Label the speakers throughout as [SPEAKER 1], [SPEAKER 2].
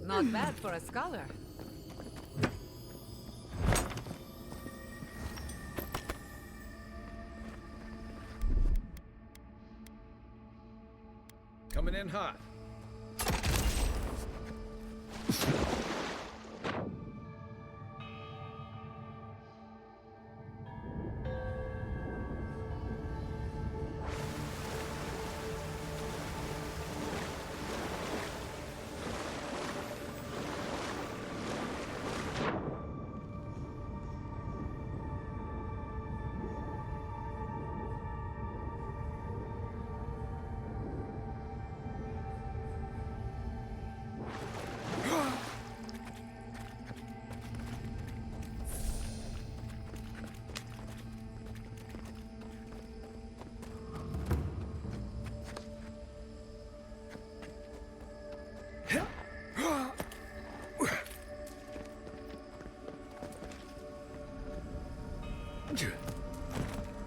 [SPEAKER 1] Not bad for a scholar.
[SPEAKER 2] Coming in hot.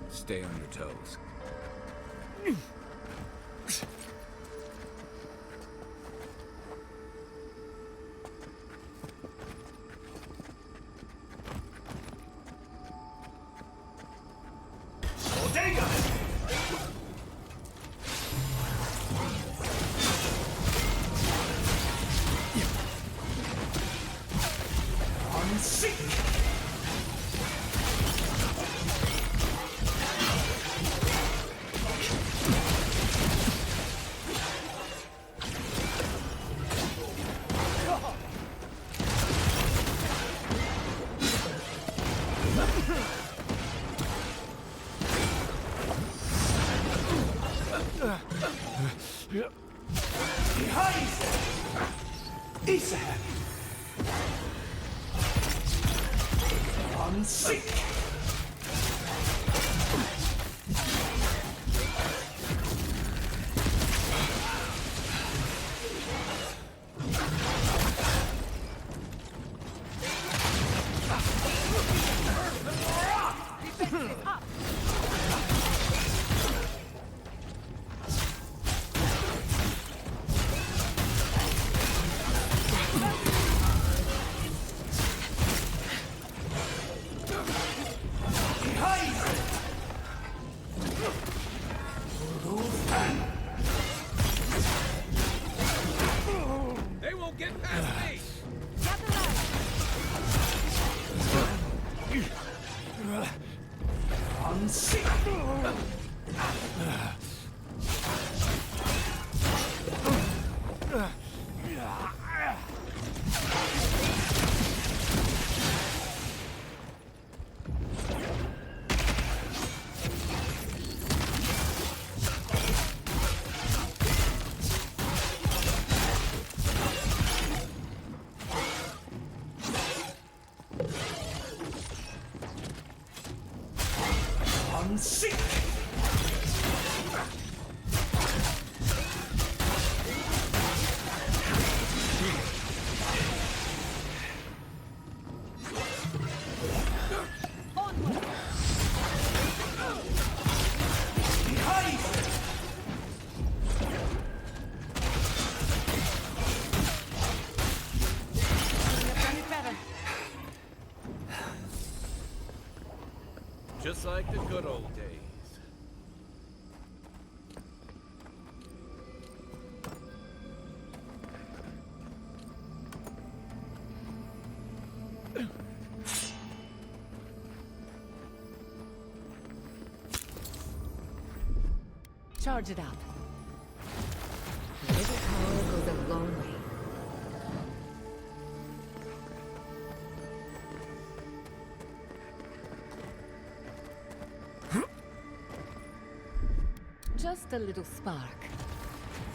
[SPEAKER 3] Stay on your toes.
[SPEAKER 2] They won't get past me! Just like the good old days.
[SPEAKER 1] Charge it up. A little power goes a long way. Just a little spark.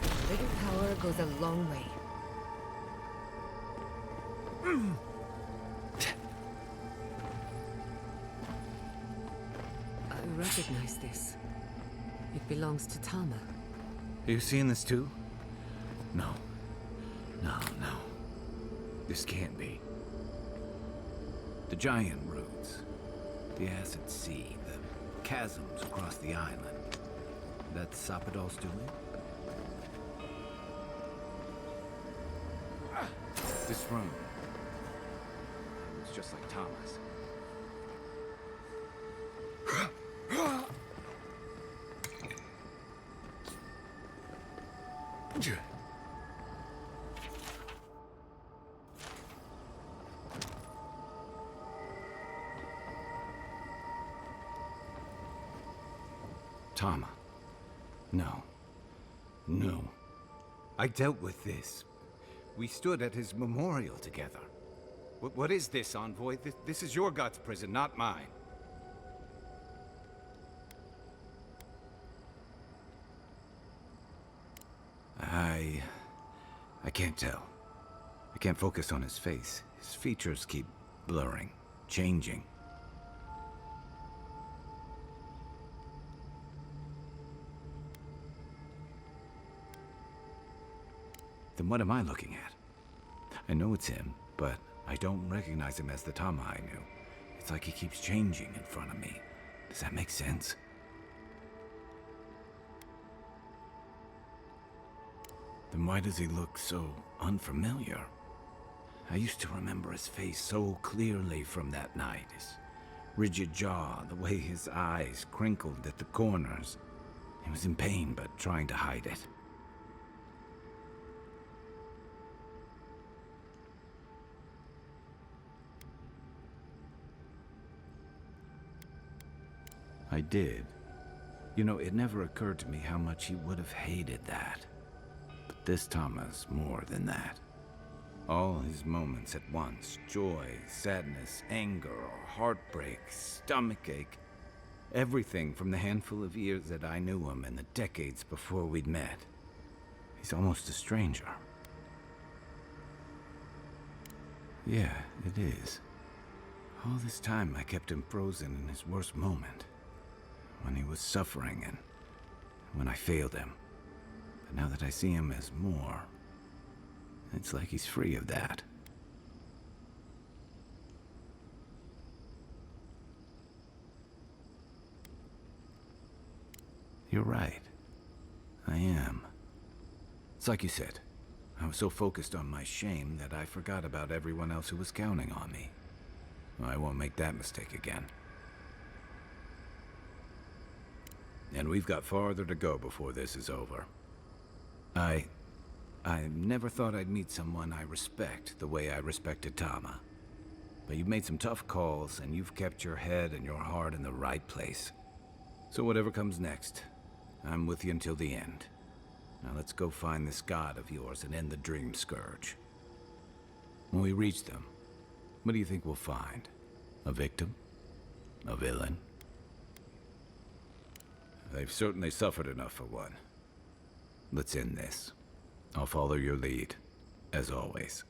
[SPEAKER 1] A little power goes a long way. I recognize this. It belongs to Tama.
[SPEAKER 3] Are you seeing this too? No. No. This can't be. The giant roots, the acid sea, the chasms across the island. That's Sappadol's doing? This room. It's just like Thomas. Tama. No. I dealt with this. We stood at his memorial together. What is this, Envoy? This is your God's prison, not mine. I can't tell. I can't focus on his face. His features keep blurring, changing. Then what am I looking at? I know it's him, but I don't recognize him as the Tama I knew. It's like he keeps changing in front of me. Does that make sense? Then why does he look so unfamiliar? I used to remember his face so clearly from that night. His rigid jaw, the way his eyes crinkled at the corners. He was in pain, but trying to hide it. I did. You know, it never occurred to me how much he would have hated that. But this Tama's more than that. All his moments at once, joy, sadness, anger, heartbreak, stomachache, everything from the handful of years that I knew him and the decades before we'd met. He's almost a stranger. Yeah, it is. All this time I kept him frozen in his worst moment. When he was suffering and when I failed him. But now that I see him as more, it's like he's free of that. You're right. I am. It's like you said. I was so focused on my shame that I forgot about everyone else who was counting on me. I won't make that mistake again. And we've got farther to go before this is over. I never thought I'd meet someone I respect the way I respected Tama. But you've made some tough calls, and you've kept your head and your heart in the right place. So whatever comes next, I'm with you until the end. Now let's go find this god of yours and end the Dream Scourge. When we reach them, what do you think we'll find? A victim? A villain? They've certainly suffered enough for one. Let's end this. I'll follow your lead, as always.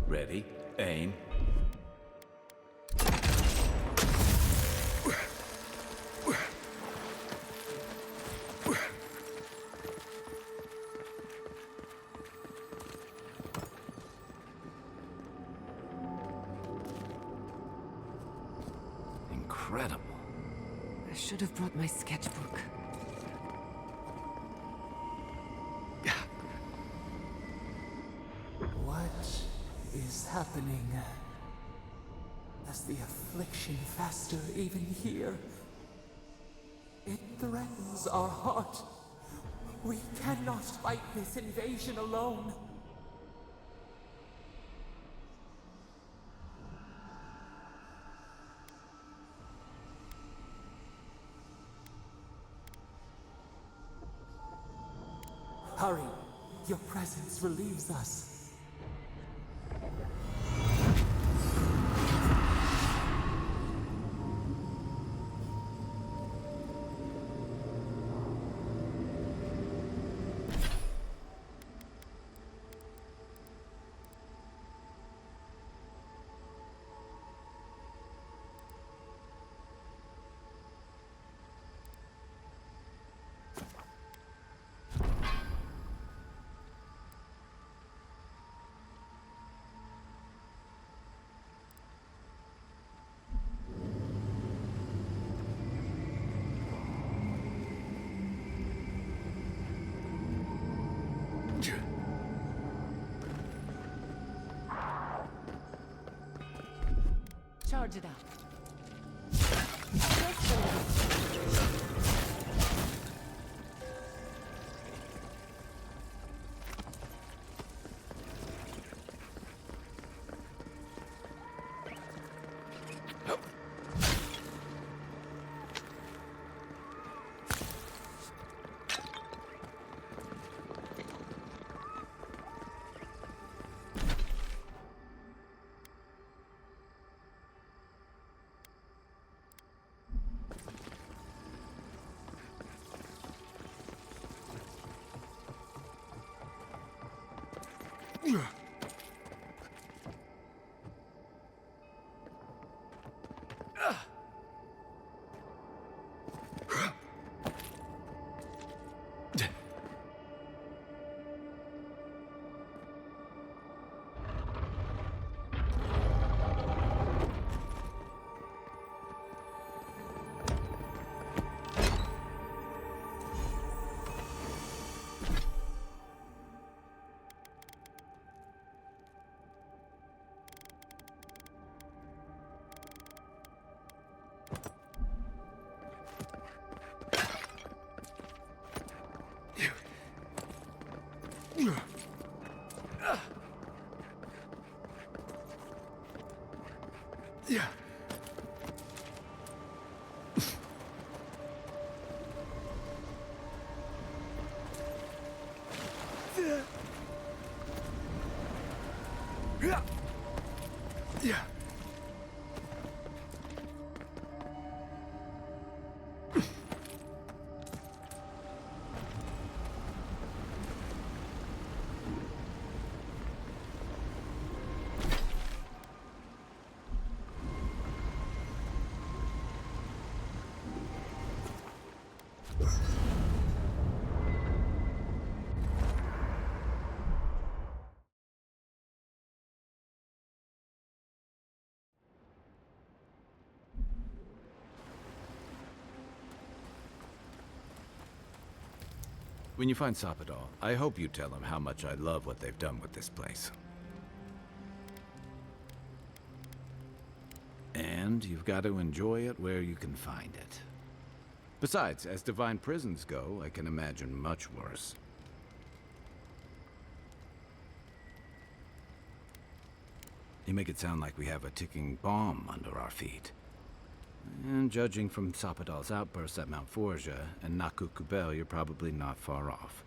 [SPEAKER 3] Ready, aim. Incredible.
[SPEAKER 1] I should have brought my sketchbook.
[SPEAKER 4] What is happening? Does the affliction fester even here? It threatens our heart. We cannot fight this invasion alone. Hurry! Your presence relieves us.
[SPEAKER 1] Charge it up.
[SPEAKER 3] Yeah. Yeah. When you find Sopadol, I hope you tell him how much I love what they've done with this place. And you've got to enjoy it where you can find it. Besides, as divine prisons go, I can imagine much worse. You make it sound like we have a ticking bomb under our feet. And judging from Sopadol's outbursts at Mount Forja and Noctua, you're probably not far off.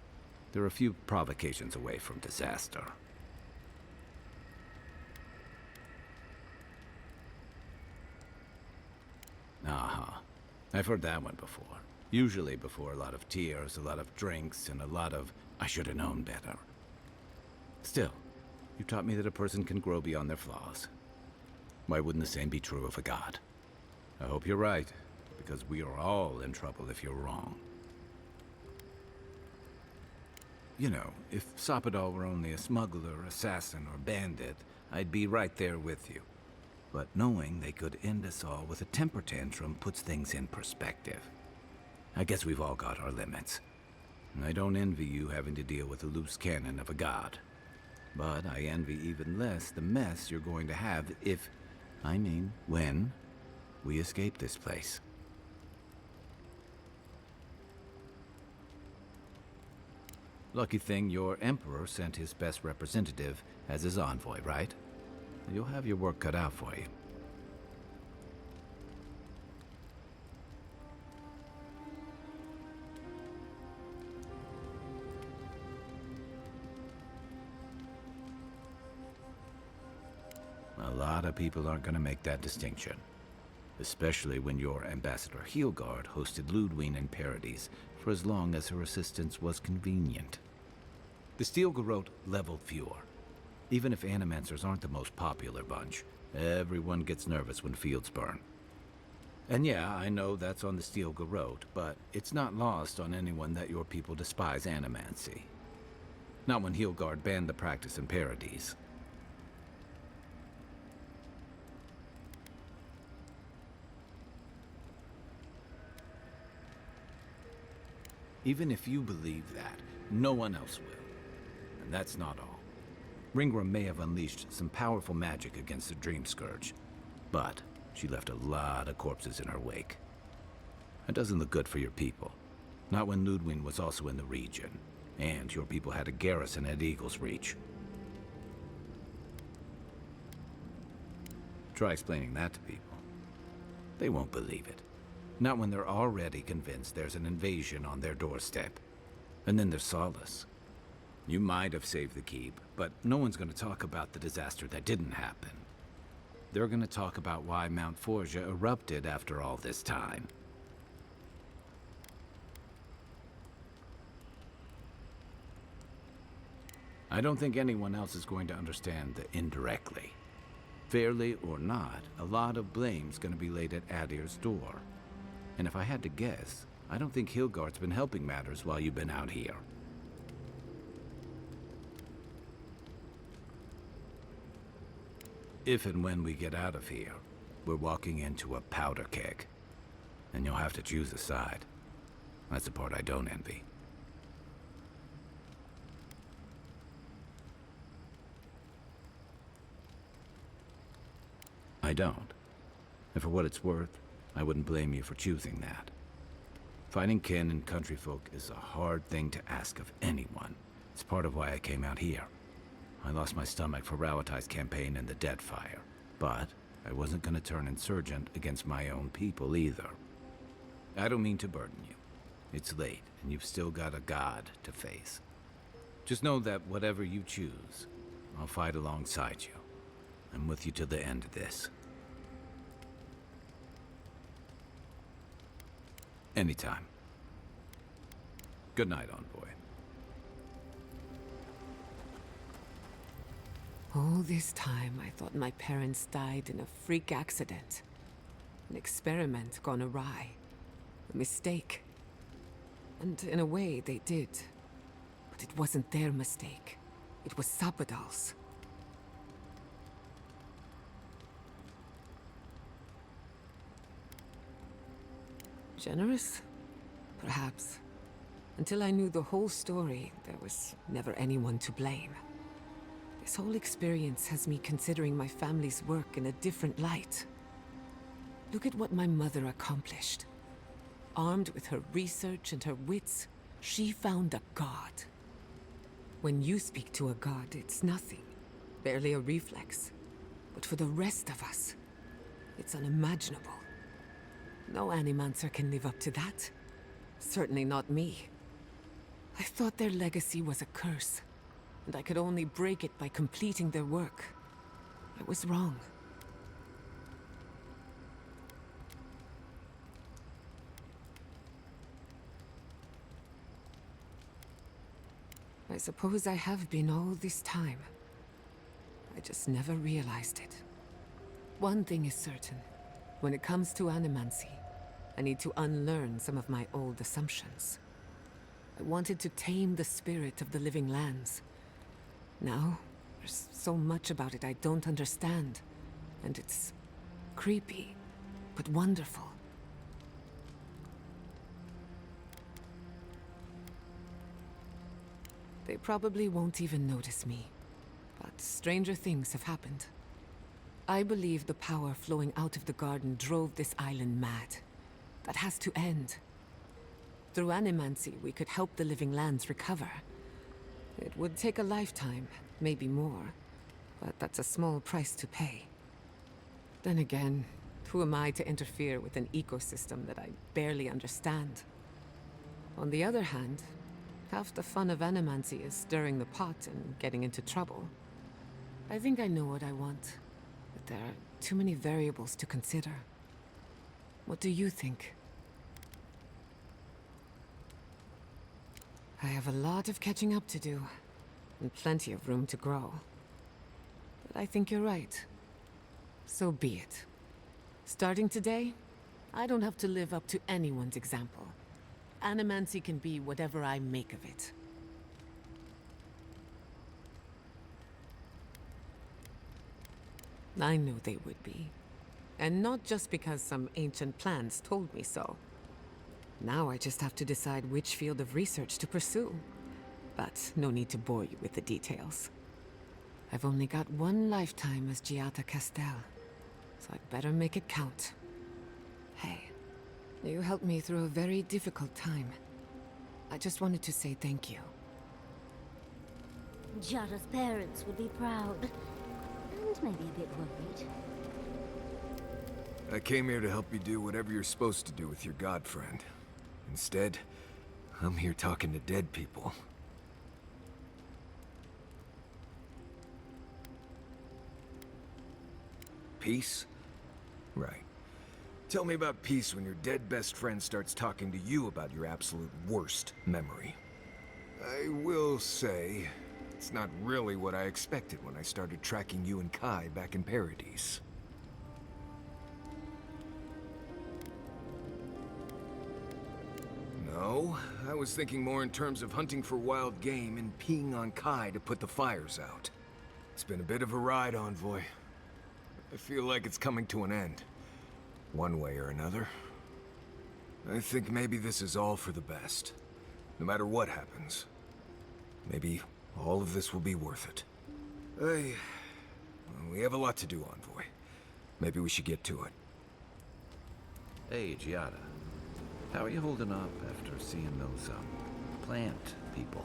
[SPEAKER 3] They're a few provocations away from disaster. Uh-huh. I've heard that one before. Usually before a lot of tears, a lot of drinks, and a lot of, I should have known better. Still, You taught me that a person can grow beyond their flaws. Why wouldn't the same be true of a god? I hope you're right, because we are all in trouble if you're wrong. You know, if Sopadal were only a smuggler, assassin, or bandit, I'd be right there with you. But knowing they could end us all with a temper tantrum puts things in perspective. I guess we've all got our limits. And I don't envy you having to deal with the loose cannon of a god. But I envy even less the mess you're going to have if, when, we escape this place. Lucky thing your Emperor sent his best representative as his envoy, right? You'll have your work cut out for you. A lot of people aren't going to make that distinction. Especially when your Ambassador Heelguard hosted Ludwig in parodies for as long as her assistance was convenient. The Steel Garrote leveled fewer. Even if Animancers aren't the most popular bunch, everyone gets nervous when fields burn. And yeah, I know that's on the Steel Garrote, but it's not lost on anyone that your people despise Animancy. Not when Heelguard banned the practice in parodies. Even if you believe that, no one else will. And that's not all. Ringra may have unleashed some powerful magic against the Dream Scourge, but she left a lot of corpses in her wake. That doesn't look good for your people. Not when Ludwig was also in the region, and your people had a garrison at Eagle's Reach. Try explaining that to people. They won't believe it. Not when they're already convinced there's an invasion on their doorstep. And then there's Solace. You might have saved the keep, but no one's going to talk about the disaster that didn't happen. They're going to talk about why Mount Forja erupted after all this time. I don't think anyone else is going to understand the indirectly. Fairly or not, a lot of blame's going to be laid at Adir's door. And if I had to guess, I don't think Heelguard's been helping matters while you've been out here. If and when we get out of here, we're walking into a powder keg. And you'll have to choose a side. That's the part I don't envy. I don't. And for what it's worth, I wouldn't blame you for choosing that. Fighting kin and countryfolk is a hard thing to ask of anyone. It's part of why I came out here. I lost my stomach for Rallatai's campaign and the Deadfire, but I wasn't going to turn insurgent against my own people either. I don't mean to burden you. It's late, and you've still got a god to face. Just know that whatever you choose, I'll fight alongside you. I'm with you till the end of this. Anytime. Good night, Envoy.
[SPEAKER 1] All this time, I thought my parents died in a freak accident. An experiment gone awry. A mistake. And in a way, they did. But it wasn't their mistake. It was Sopadal's. Generous? Perhaps. Until I knew the whole story, there was never anyone to blame. This whole experience has me considering my family's work in a different light. Look at what my mother accomplished. Armed with her research and her wits, she found a god. When you speak to a god, it's nothing. Barely a reflex. But for the rest of us, it's unimaginable. No Animancer can live up to that. Certainly not me. I thought their legacy was a curse, and I could only break it by completing their work. I was wrong. I suppose I have been all this time. I just never realized it. One thing is certain. When it comes to animancy, I need to unlearn some of my old assumptions. I wanted to tame the spirit of the living lands. Now, there's so much about it I don't understand. And it's creepy, but wonderful. They probably won't even notice me. But stranger things have happened. I believe the power flowing out of the garden drove this island mad. That has to end. Through animancy, we could help the living lands recover. It would take a lifetime, maybe more. But that's a small price to pay. Then again, who am I to interfere with an ecosystem that I barely understand? On the other hand, half the fun of animancy is stirring the pot and getting into trouble. I think I know what I want, but there are too many variables to consider. What do you think? I have a lot of catching up to do, and plenty of room to grow. But I think you're right. So be it. Starting today, I don't have to live up to anyone's example. Animancy can be whatever I make of it. I knew they would be. And not just because some ancient plans told me so. Now I just have to decide which field of research to pursue. But no need to bore you with the details. I've only got one lifetime as Giada Castel, so I'd better make it count. Hey, you helped me through a very difficult time. I just wanted to say thank you.
[SPEAKER 5] Giada's parents would be proud, and maybe a bit worried.
[SPEAKER 6] I came here to help you do whatever you're supposed to do with your god friend. Instead, I'm here talking to dead people. Peace? Right. Tell me about peace when your dead best friend starts talking to you about your absolute worst memory. I will say, it's not really what I expected when I started tracking you and Kai back in Paradise. No, I was thinking more in terms of hunting for wild game and peeing on Kai to put the fires out. It's been a bit of a ride, Envoy. I feel like it's coming to an end. One way or another. I think maybe this is all for the best. No matter what happens. Maybe all of this will be worth it. We have a lot to do, Envoy. Maybe we should get to it.
[SPEAKER 3] Hey, Giada. How are you holding up after seeing those, plant people?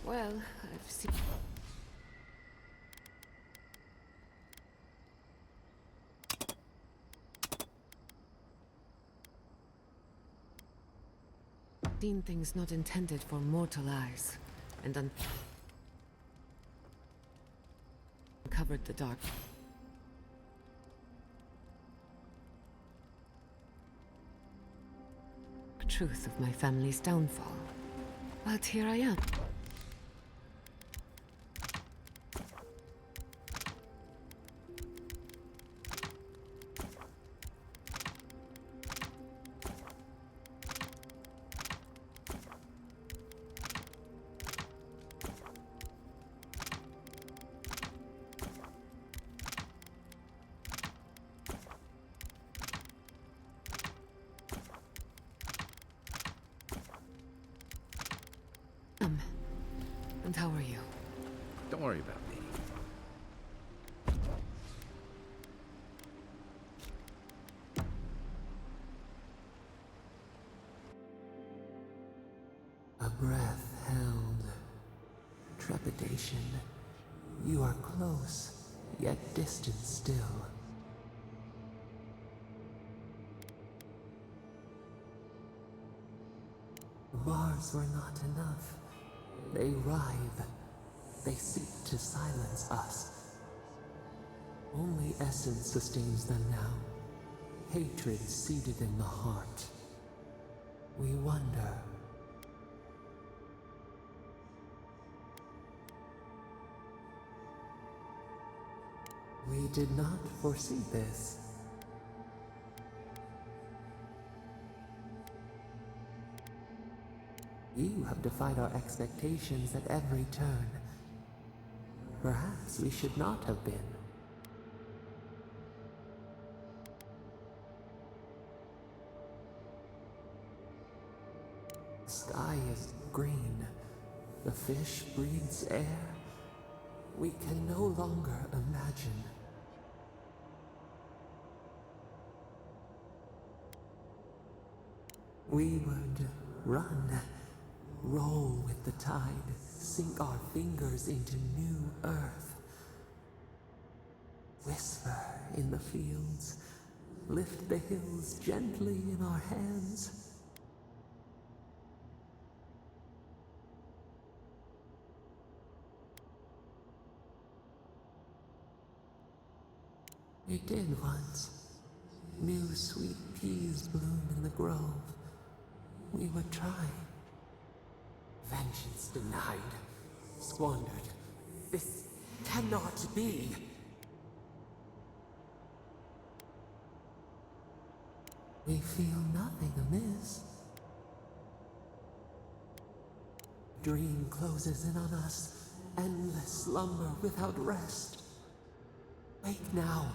[SPEAKER 1] Well, I've seen... seen things not intended for mortal eyes, and uncovered the dark. stark truth of my family's downfall. But here I am. And how are you?
[SPEAKER 3] Don't worry about me.
[SPEAKER 4] A breath held. Trepidation. You are close, yet distant still. Bars were not enough. They writhe. They seek to silence us. Only essence sustains them now. Hatred seated in the heart. We wonder. We did not foresee this. You have defied our expectations at every turn. Perhaps we should not have been. The sky is green. The fish breathes air. We can no longer imagine. We would run. Roll with the tide, sink our fingers into new earth. Whisper in the fields, lift the hills gently in our hands. We did once. New sweet peas bloom in the grove. We would try. Vengeance denied, squandered. This cannot be. We feel nothing amiss. Dream closes in on us, endless slumber without rest. Wake now,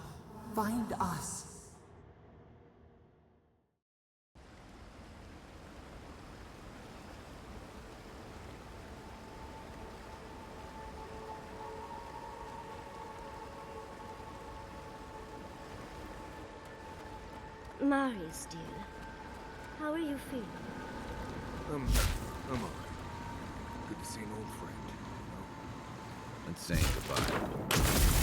[SPEAKER 4] find us.
[SPEAKER 5] Marius, dear. How are you feeling?
[SPEAKER 6] I'm alright. Good to see an old friend, you know?
[SPEAKER 3] And saying goodbye.